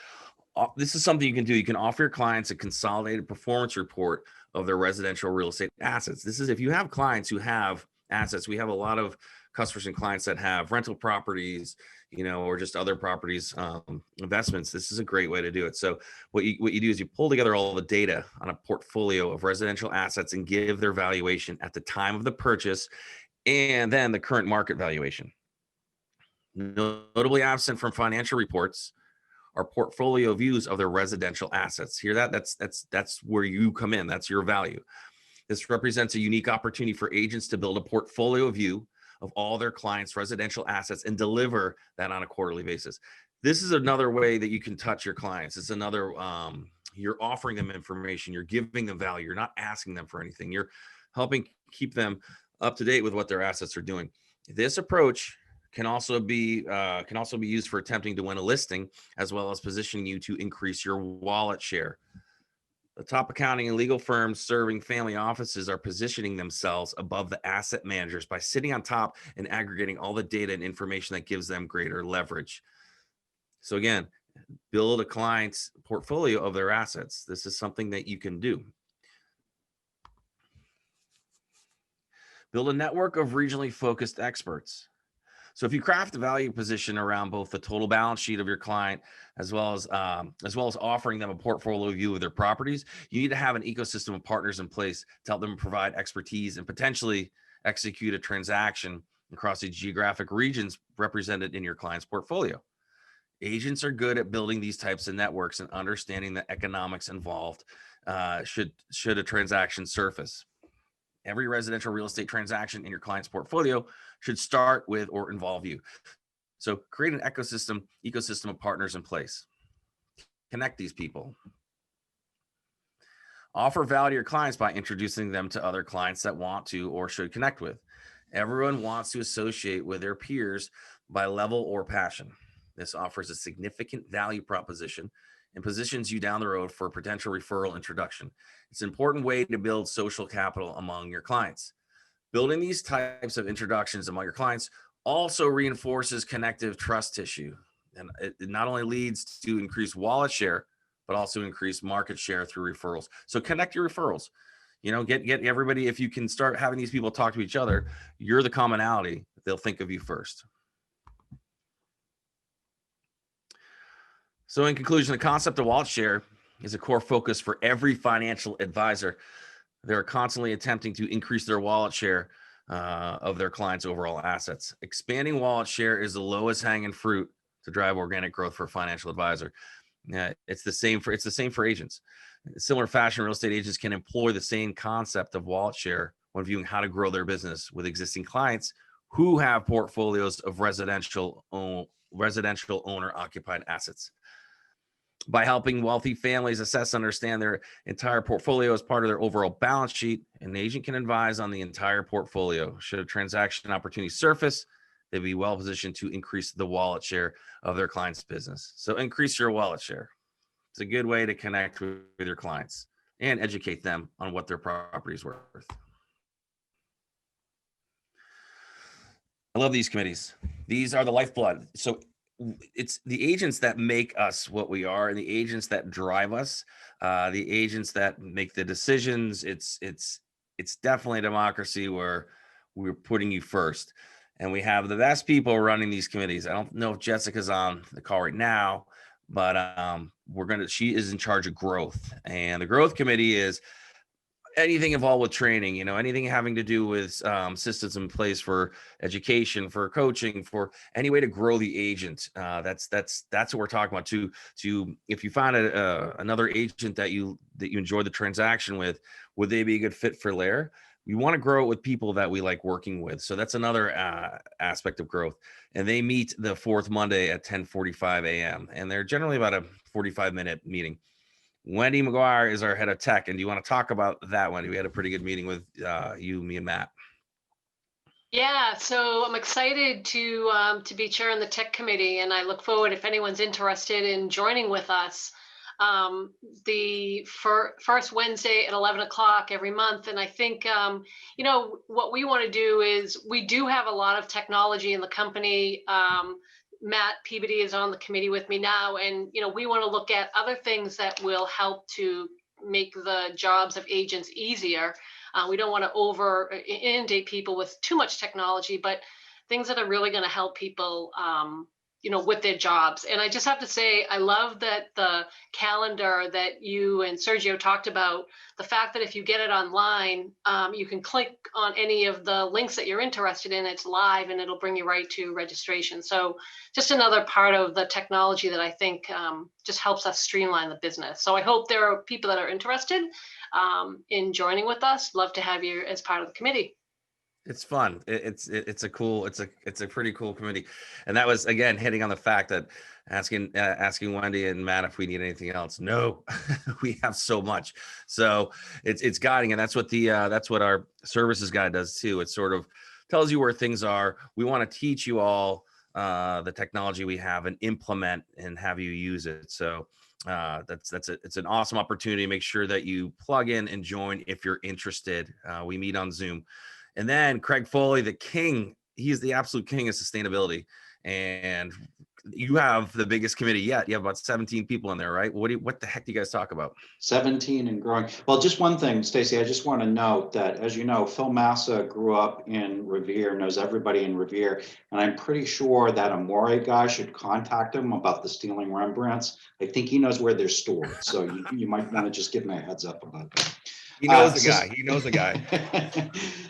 This is something you can do. You can offer your clients a consolidated performance report of their residential real estate assets. This is if you have clients who have assets. We have a lot of customers and clients that have rental properties, or just other properties, investments. This is a great way to do it. So what you do is you pull together all the data on a portfolio of residential assets and give their valuation at the time of the purchase and then the current market valuation. Notably absent from financial reports are portfolio views of their residential assets. Hear that? That's where you come in. That's your value. This represents a unique opportunity for agents to build a portfolio view of all their clients' residential assets and deliver that on a quarterly basis. This is another way that you can touch your clients. It's another, you're offering them information, you're giving them value, you're not asking them for anything. You're helping keep them up to date with what their assets are doing. This approach can also be used for attempting to win a listing, as well as positioning you to increase your wallet share. The top accounting and legal firms serving family offices are positioning themselves above the asset managers by sitting on top and aggregating all the data and information that gives them greater leverage. So again, build a client's portfolio of their assets. This is something that you can do. Build a network of regionally focused experts. So if you craft a value position around both the total balance sheet of your client, as well as offering them a portfolio view of their properties, you need to have an ecosystem of partners in place to help them provide expertise and potentially execute a transaction across the geographic regions represented in your client's portfolio. Agents are good at building these types of networks and understanding the economics involved should a transaction surface. Every residential real estate transaction in your client's portfolio should start with or involve you. So create an ecosystem of partners in place. Connect these people. Offer value to your clients by introducing them to other clients that want to or should connect with. Everyone wants to associate with their peers by level or passion. This offers a significant value proposition and positions you down the road for a potential referral introduction. It's an important way to build social capital among your clients. Building these types of introductions among your clients also reinforces connective trust tissue. And it not only leads to increased wallet share, but also increased market share through referrals. So connect your referrals. Get everybody. If you can start having these people talk to each other, you're the commonality. They'll think of you first. So in conclusion, the concept of wallet share is a core focus for every financial advisor. They're constantly attempting to increase their wallet share of their clients' overall assets. Expanding wallet share is the lowest hanging fruit to drive organic growth for a financial advisor. It's the same for agents. In similar fashion, real estate agents can employ the same concept of wallet share when viewing how to grow their business with existing clients who have portfolios of residential owner-occupied assets. By helping wealthy families assess and understand their entire portfolio as part of their overall balance sheet, an agent can advise on the entire portfolio. Should a transaction opportunity surface, they'd be well positioned to increase the wallet share of their client's business. So increase your wallet share. It's a good way to connect with your clients and educate them on what their property is worth. I love these committees. These are the lifeblood. So it's the agents that make us what we are, and the agents that drive us, the agents that make the decisions. It's definitely a democracy where we're putting you first, and we have the best people running these committees. I don't know if Jessica's on the call right now, but she is in charge of growth, and the growth committee is anything involved with training, anything having to do with systems in place for education, for coaching, for any way to grow the agent. That's what we're talking about. To if you find another agent that you enjoy the transaction with, would they be a good fit for LAER? We want to grow it with people that we like working with. So that's another aspect of growth. And they meet the fourth Monday at 10:45 a.m. And they're generally about a 45-minute meeting. Wendy McGuire is our head of tech. And do you want to talk about that, Wendy? We had a pretty good meeting with you, me, and Matt. Yeah, so I'm excited to be chairing the tech committee, and I look forward, if anyone's interested in joining with us, the first Wednesday at 11 o'clock every month. And I think, what we want to do is, we do have a lot of technology in the company. Matt Peabody is on the committee with me now, and we want to look at other things that will help to make the jobs of agents easier. We don't want to over inundate people with too much technology, but things that are really going to help people, with their jobs. And I just have to say, I love that the calendar that you and Sergio talked about, the fact that if you get it online, you can click on any of the links that you're interested in, it's live, and it'll bring you right to registration. So just another part of the technology that I think just helps us streamline the business. So I hope there are people that are interested in joining with us. Love to have you as part of the committee. It's fun. It's a pretty cool committee. And that was, again, hitting on the fact that asking Wendy and Matt if we need anything else. No, we have so much. So it's guiding. And that's what our services guide does too. It sort of tells you where things are. We want to teach you all the technology we have and implement and have you use it. So it's an awesome opportunity. Make sure that you plug in and join if you're interested. We meet on Zoom. And then Craig Foley, the king, he's the absolute king of sustainability. And you have the biggest committee yet. You have about 17 people in there, right? What the heck do you guys talk about? 17 and growing. Well, just one thing, Stacy, I just want to note that, as you know, Phil Massa grew up in Revere, knows everybody in Revere. And I'm pretty sure that Amore guy should contact him about the stealing Rembrandts. I think he knows where they're stored. So you might want to just give him a heads up about that. He knows the guy. He knows the guy.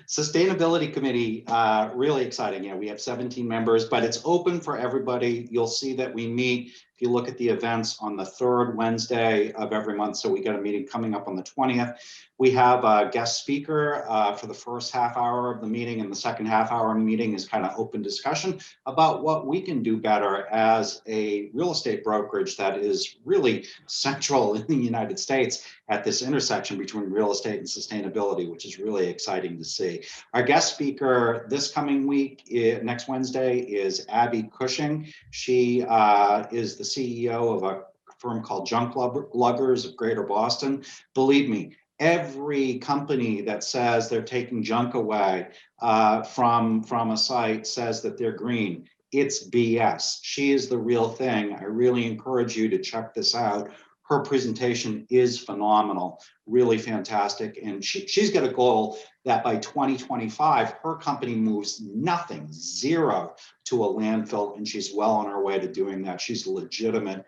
Sustainability Committee, really exciting. We have 17 members, but it's open for everybody. You'll see that we meet, if you look at the events, on the third Wednesday of every month. So we got a meeting coming up on the 20th. We have a guest speaker for the first half hour of the meeting, and the second half hour meeting is kind of open discussion about what we can do better as a real estate brokerage that is really central in the United States at this intersection between real estate and sustainability, which is really exciting to see. Our guest speaker this coming week, next Wednesday, is Abby Cushing. She is the CEO of a firm called Junk Luggers of Greater Boston. Believe me, every company that says they're taking junk away from a site says that they're green. It's BS. She is the real thing. I really encourage you to check this out. Her presentation is phenomenal, really fantastic. And she's got a goal that by 2025, her company moves nothing, zero, to a landfill, and she's well on her way to doing that. She's legitimate.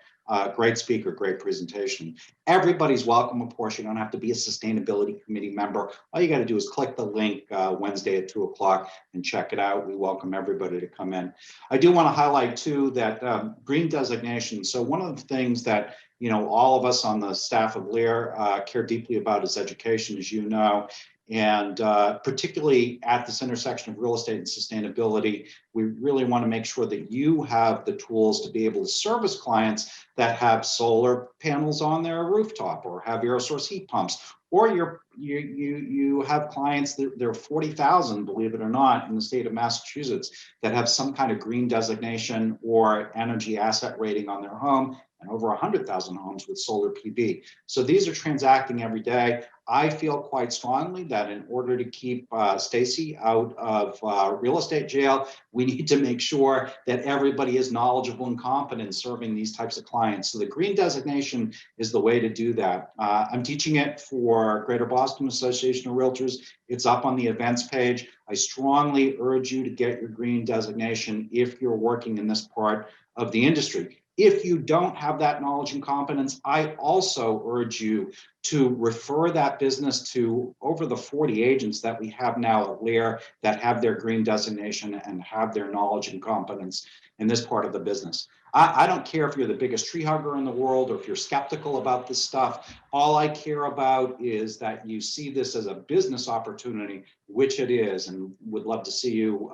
Great speaker, great presentation. Everybody's welcome, of course. You don't have to be a sustainability committee member. All you got to do is click the link Wednesday at 2 o'clock and check it out. We welcome everybody to come in. I do want to highlight too that green designation. So one of the things that all of us on the staff of LAER care deeply about is education, as you know. And particularly at this intersection of real estate and sustainability, we really want to make sure that you have the tools to be able to service clients that have solar panels on their rooftop or have air source heat pumps, or you have clients, there are 40,000, believe it or not, in the state of Massachusetts that have some kind of green designation or energy asset rating on their home, and over 100,000 homes with solar PV. So these are transacting every day. I feel quite strongly that in order to keep Stacy out of real estate jail, we need to make sure that everybody is knowledgeable and competent in serving these types of clients. So the green designation is the way to do that. I'm teaching it for Greater Boston Association of Realtors. It's up on the events page. I strongly urge you to get your green designation if you're working in this part of the industry. If you don't have that knowledge and competence, I also urge you to refer that business to over the 40 agents that we have now at LAER that have their green designation and have their knowledge and competence in this part of the business. I don't care if you're the biggest tree hugger in the world or if you're skeptical about this stuff. All I care about is that you see this as a business opportunity, which it is, and would love to see you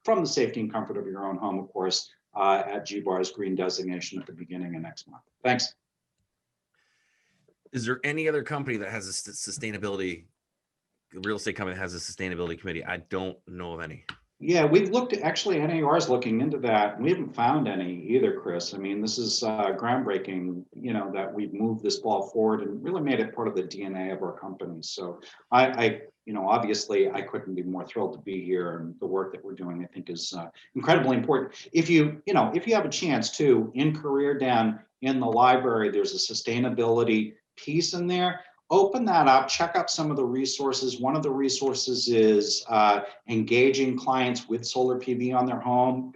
from the safety and comfort of your own home, of course, at GBAR's green designation at the beginning of next month. Thanks. Is there any other company that has a sustainability, real estate company that has a sustainability committee? I don't know of any. Yeah, we've looked at, actually NAR is looking into that. We haven't found any either, Chris. I mean, this is groundbreaking, you know, that we've moved this ball forward and really made it part of the DNA of our company. So you know, obviously I couldn't be more thrilled to be here, and the work that we're doing, I think, is incredibly important. If you have a chance to, in career down in the library, there's a sustainability piece in there. Open that up, check out some of the resources. One of the resources is engaging clients with solar PV on their home.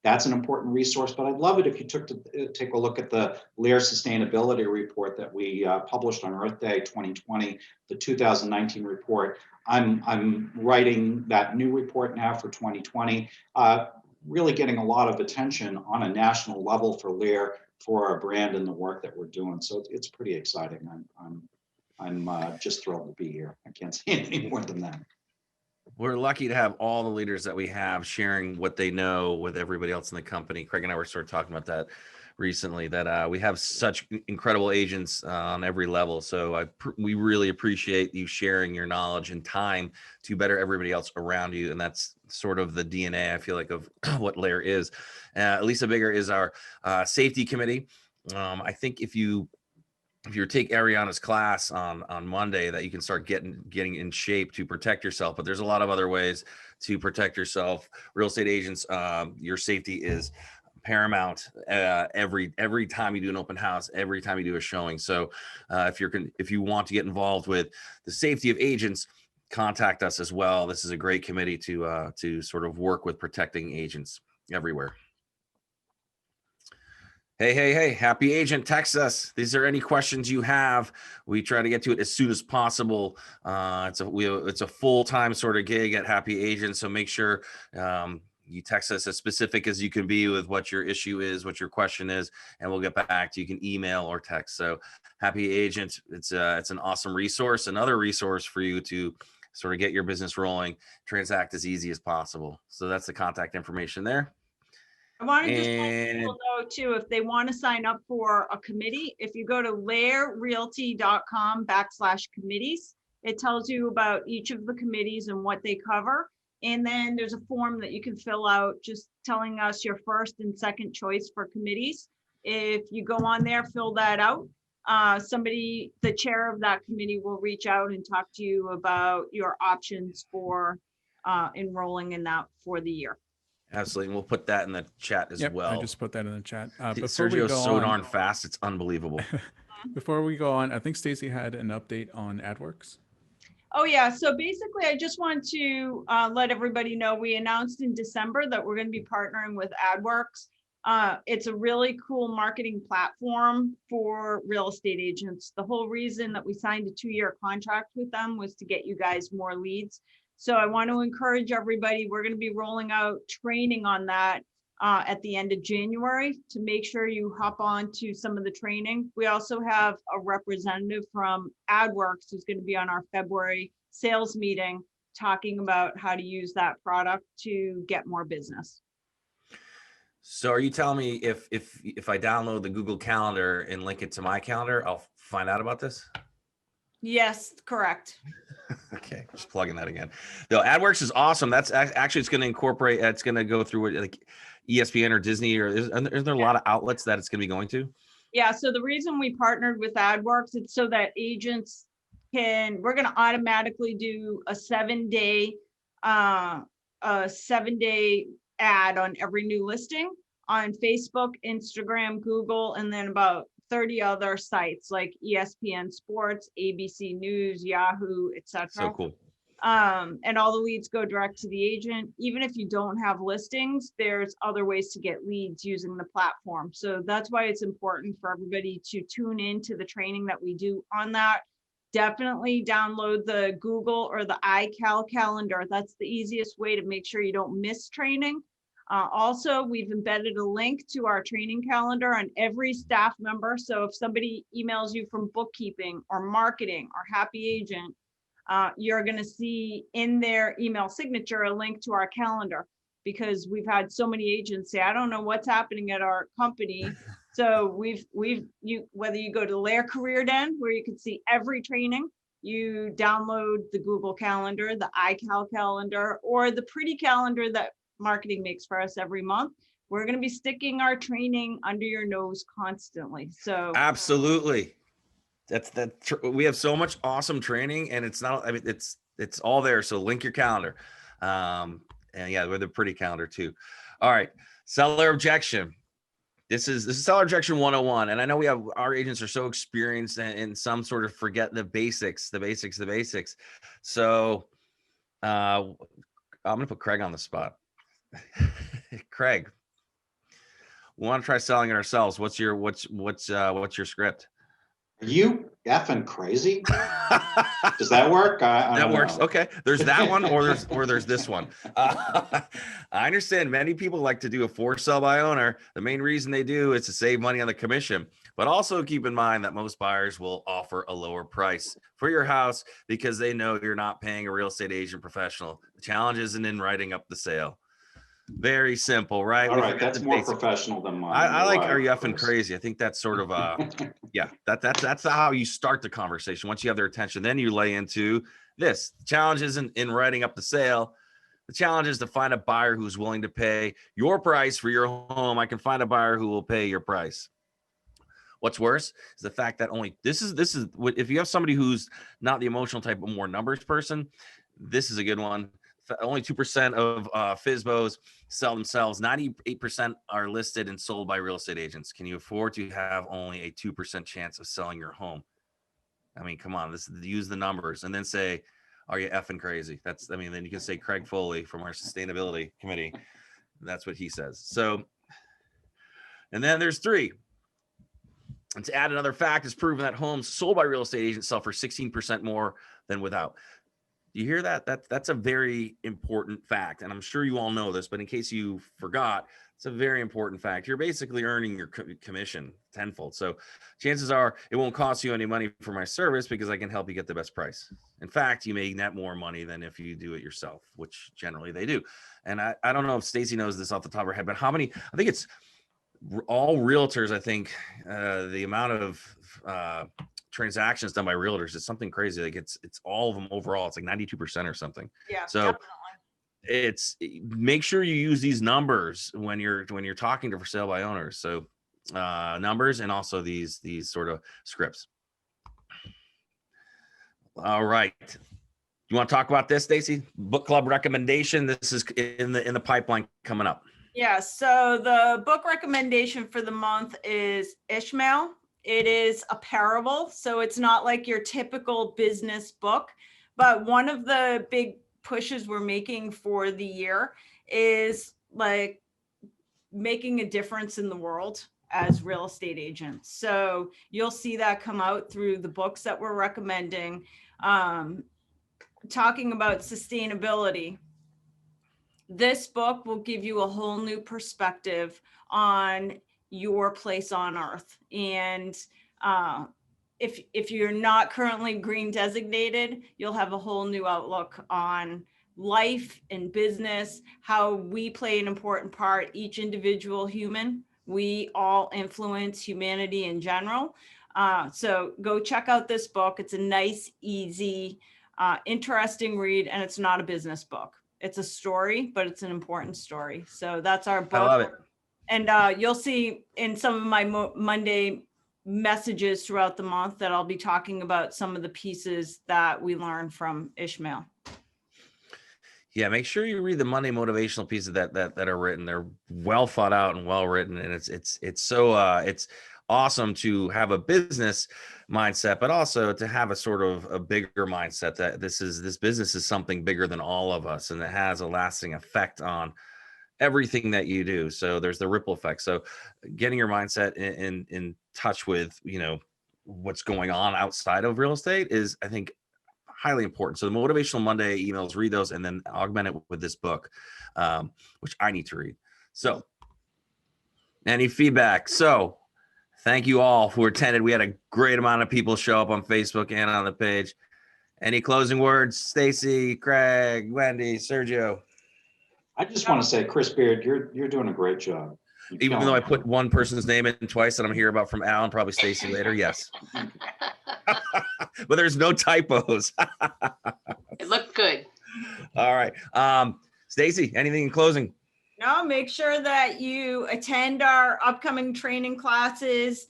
That's an important resource, but I'd love it if you took to take a look at the LAER sustainability report that we published on Earth Day 2020, the 2019 report. I'm writing that new report now for 2020, really getting a lot of attention on a national level for LAER, for our brand and the work that we're doing. So it's pretty exciting. I'm just thrilled to be here. I can't say anything more than that. We're lucky to have all the leaders that we have sharing what they know with everybody else in the company. Craig and I were sort of talking about that recently, that we have such incredible agents on every level. So we really appreciate you sharing your knowledge and time to better everybody else around you. And that's sort of the DNA, I feel like, of what LAER is. Lisa Bigger is our safety committee. I think if you take Ariana's class on Monday, that you can start getting in shape to protect yourself. But there's a lot of other ways to protect yourself. Real estate agents, your safety is paramount every time you do an open house, every time you do a showing. So if you want to get involved with the safety of agents, contact us as well. This is a great committee to sort of work with protecting agents everywhere. Hey, happy agent, text us. These are any questions you have. We try to get to it as soon as possible. It's a full-time sort of gig at Happy Agent. So make sure you text us as specific as you can be with what your issue is, what your question is, and we'll get back to you. You can email or text. So Happy Agent, it's an awesome resource, another resource for you to sort of get your business rolling, transact as easy as possible. So that's the contact information there. I want to just let people know too, if they want to sign up for a committee, if you go to laerrealty.com/committees, it tells you about each of the committees and what they cover. And then there's a form that you can fill out just telling us your first and second choice for committees. If you go on there, fill that out. The chair of that committee will reach out and talk to you about your options for enrolling in that for the year. Absolutely. And we'll put that in the chat as well. I just put that in the chat. Sergio's so darn fast. It's unbelievable. Before we go on, I think Stacy had an update on AdWorks. Oh yeah, so basically I just want to let everybody know we announced in December that we're going to be partnering with AdWorks. It's a really cool marketing platform for real estate agents. The whole reason that we signed a 2-year contract with them was to get you guys more leads. So I want to encourage everybody, we're going to be rolling out training on that at the end of January to make sure you hop on to some of the training. We also have a representative from AdWorks who's going to be on our February sales meeting talking about how to use that product to get more business. So are you telling me if I download the Google Calendar and link it to my calendar, I'll find out about this? Yes, correct. Okay, just plugging that again. No, AdWorks is awesome. That's actually, it's going to incorporate, it's going to go through like ESPN or Disney, or is there a lot of outlets that it's going to be going to? Yeah, so the reason we partnered with AdWorks, it's so that agents we're going to automatically do a 7-day ad on every new listing on Facebook, Instagram, Google, and then about 30 other sites like ESPN Sports, ABC News, Yahoo, etc. So cool. And all the leads go direct to the agent. Even if you don't have listings, there's other ways to get leads using the platform. So that's why it's important for everybody to tune into the training that we do on that. Definitely download the Google or the iCal calendar. That's the easiest way to make sure you don't miss training. Also, we've embedded a link to our training calendar on every staff member. So if somebody emails you from bookkeeping or marketing or Happy Agent, you're going to see in their email signature a link to our calendar, because we've had so many agents say, I don't know what's happening at our company. So whether you go to LAER Career Den, where you can see every training, you download the Google Calendar, the iCal calendar, or the pretty calendar that marketing makes for us every month. We're going to be sticking our training under your nose constantly. So Absolutely. We have so much awesome training, and it's not, I mean, it's all there. So link your calendar. And yeah, with a pretty calendar too. All right. Seller objection. This is seller objection 101. And I know our agents are so experienced and some sort of forget the basics. So I'm going to put Craig on the spot. Craig, we want to try selling it ourselves. What's your script? Are you effing crazy? Does that work? I That don't works. know. Okay. There's that one, or there's this one. I understand many people like to do a for sale by owner. The main reason they do is to save money on the commission, but also keep in mind that most buyers will offer a lower price for your house because they know you're not paying a real estate agent professional. The challenge isn't in writing up the sale. Very simple, right? All right, that's more professional than mine. I like, are you effing crazy? I think that's sort of yeah, that's how you start the conversation. Once you have their attention, then you lay into this. The challenge isn't in writing up the sale. The challenge is to find a buyer who's willing to pay your price for your home. I can find a buyer who will pay your price. What's worse is the fact that this is if you have somebody who's not the emotional type, but more numbers person, this is a good one. Only 2% of FSBOs sell themselves. 98% are listed and sold by real estate agents. Can you afford to have only a 2% chance of selling your home? I mean, come on, use the numbers and then say, are you effing crazy? Then you can say Craig Foley from our sustainability committee. That's what he says. So, and then there's 3. And to add another fact, it's proven that homes sold by real estate agents sell for 16% more than without. You hear that? That's a very important fact. And I'm sure you all know this, but in case you forgot, it's a very important fact. You're basically earning your commission tenfold. So chances are it won't cost you any money for my service because I can help you get the best price. In fact, you may net more money than if you do it yourself, which generally they do. And I don't know if Stacy knows this off the top of her head, but how many, I think it's all realtors, I think the amount of transactions done by realtors is something crazy. Like it's all of them overall. It's like 92% or something. yeah, So definitely. make sure you use these numbers when you're talking to for sale by owners. So numbers and also these sort of scripts. All right. You want to talk about this, Stacy? Book club recommendation. This is in the pipeline coming up. Yeah, so the book recommendation for the month is Ishmael. It is a parable, so it's not like your typical business book, but one of the big pushes we're making for the year is like making a difference in the world as real estate agents. So you'll see that come out through the books that we're recommending, talking about sustainability. This book will give you a whole new perspective on your place on earth. And if you're not currently green designated, you'll have a whole new outlook on life and business, how we play an important part, each individual human. We all influence humanity in general. So go check out this book. It's a nice, easy, interesting read, and it's not a business book. It's a story, but it's an important story. So that's our book. I love it. And you'll see in some of my Monday messages throughout the month that I'll be talking about some of the pieces that we learned from Ishmael. Yeah, make sure you read the Monday motivational pieces that are written. They're well thought out and well written, and it's so it's awesome to have a business mindset, but also to have a sort of a bigger mindset that this business is something bigger than all of us, and it has a lasting effect on everything that you do. So there's the ripple effect. So getting your mindset in touch with, what's going on outside of real estate is, I think, highly important. So the Motivational Monday emails, read those, and then augment it with this book, which I need to read. So any feedback? So thank you all who attended. We had a great amount of people show up on Facebook and on the page. Any closing words? Stacy, Craig, Wendy, Sergio? I just want to say, Chris Beard, you're doing a great job. Even though I put one person's name in twice that I'm hear about from Al and probably Stacy later, yes. But there's no typos. It looked good. All right. Stacy, anything in closing? No, make sure that you attend our upcoming training classes.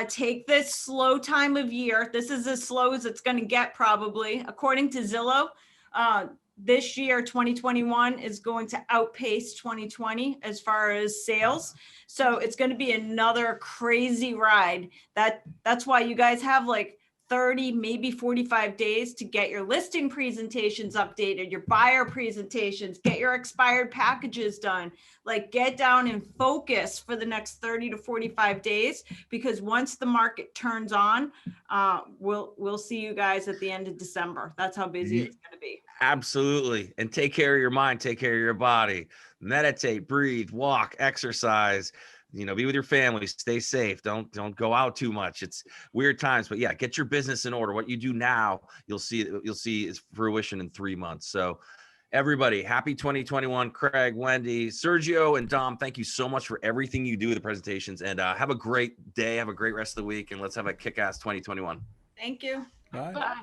Take this slow time of year. This is as slow as it's going to get probably. According to Zillow, this year, 2021, is going to outpace 2020 as far as sales. So it's going to be another crazy ride. That's why you guys have like 30, maybe 45 days to get your listing presentations updated, your buyer presentations, get your expired packages done, like get down and focus for the next 30 to 45 days, because once the market turns on, we'll see you guys at the end of December. That's how busy it's going to be. Absolutely. And take care of your mind, take care of your body, meditate, breathe, walk, exercise, be with your family, stay safe. Don't go out too much. It's weird times, but yeah, get your business in order. What you do now, you'll see is fruition in 3 months. So everybody, happy 2021. Craig, Wendy, Sergio, and Dom, thank you so much for everything you do with the presentations, and have a great day. Have a great rest of the week, and let's have a kick-ass 2021. Thank you. Bye. Bye.